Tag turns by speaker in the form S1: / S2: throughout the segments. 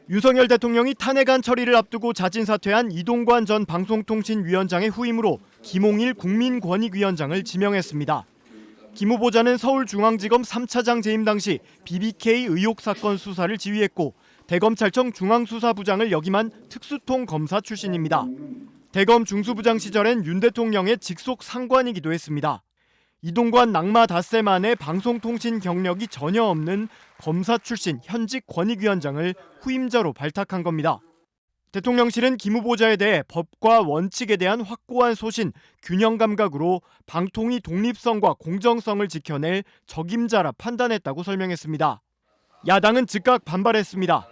S1: 윤석열 대통령이 탄핵안 처리를 앞두고 자진 사퇴한 이동관 전 방송통신위원장의 후임으로 김홍일 국민권익위원장을 지명했습니다. 김 후보자는 서울중앙지검 3차장 재임 당시 BBK 의혹 사건 수사를 지휘했고 대검찰청 중앙수사부장을 역임한 특수통 검사 출신입니다. 대검 중수부장 시절엔 윤 대통령의 직속 상관이기도 했습니다. 이동관 낙마 닷새 만에 방송통신 경력이 전혀 없는 검사 출신 현직 권익위원장을 후임자로 발탁한 겁니다. 대통령실은 김 후보자에 대해 법과 원칙에 대한 확고한 소신, 균형 감각으로 방통위 독립성과 공정성을 지켜낼 적임자라 판단했다고 설명했습니다. 야당은 즉각 반발했습니다.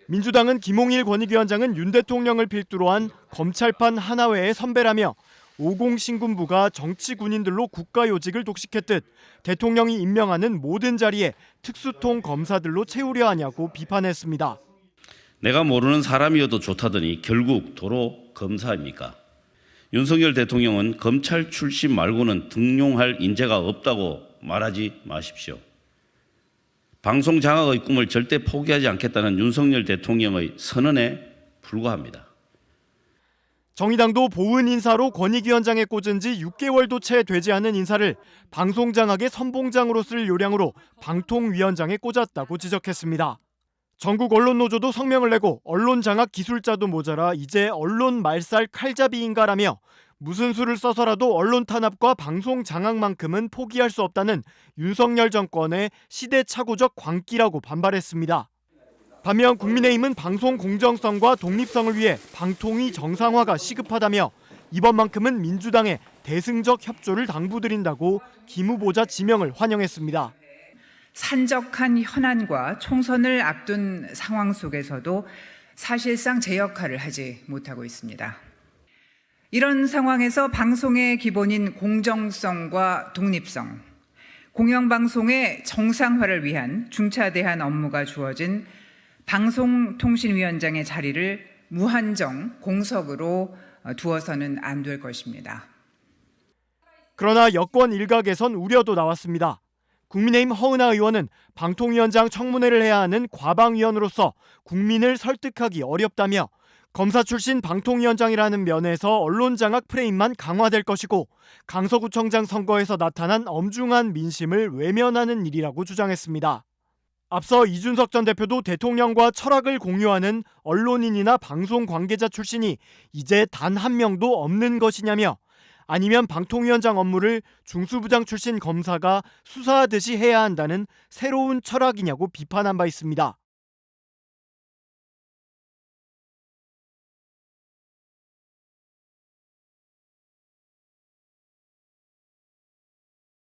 S1: 민주당은 김홍일 권익위원장은 윤 대통령을 필두로 한 검찰판 하나회의 선배라며 50 신군부가 정치 군인들로 국가요직을 독식했듯 대통령이 임명하는 모든 자리에 특수통 검사들로 채우려 하냐고 비판했습니다.
S2: 내가 모르는 사람이어도 좋다더니 결국 도로 검사입니까? 윤석열 대통령은 검찰 출신 말고는 등용할 인재가 없다고 말하지 마십시오. 방송 장악의 꿈을 절대 포기하지 않겠다는 윤석열 대통령의 선언에 불과합니다.
S1: 정의당도 보은 인사로 권익위원장에 꽂은 지 6개월도 채 되지 않은 인사를 방송 장악의 선봉장으로 쓸 요량으로 방통위원장에 꽂았다고 지적했습니다. 전국 언론노조도 성명을 내고 언론 장악 기술자도 모자라 이제 언론 말살 칼잡이인가라며 무슨 수를 써서라도 언론 탄압과 방송 장악만큼은 포기할 수 없다는 윤석열 정권의 시대착오적 광기라고 반발했습니다. 반면 국민의힘은 방송 공정성과 독립성을 위해 방통위 정상화가 시급하다며 이번만큼은 민주당에 대승적 협조를 당부드린다고 김 후보자 지명을 환영했습니다.
S3: 산적한 현안과 총선을 앞둔 상황 속에서도 사실상 제 역할을 하지 못하고 있습니다. 이런 상황에서 방송의 기본인 공정성과 독립성, 공영방송의 정상화를 위한 중차대한 업무가 주어진 방송통신위원장의 자리를 무한정 공석으로 두어서는 안 될 것입니다.
S1: 그러나 여권 일각에선 우려도 나왔습니다. 국민의힘 허은하 의원은 방통위원장 청문회를 해야 하는 과방위원으로서 국민을 설득하기 어렵다며 검사 출신 방통위원장이라는 면에서 언론 장악 프레임만 강화될 것이고 강서구청장 선거에서 나타난 엄중한 민심을 외면하는 일이라고 주장했습니다. 앞서 이준석 전 대표도 대통령과 철학을 공유하는 언론인이나 방송 관계자 출신이 이제 단 한 명도 없는 것이냐며 아니면 방통위원장 업무를 중수부장 출신 검사가 수사하듯이 해야 한다는 새로운 철학이냐고 비판한 바 있습니다.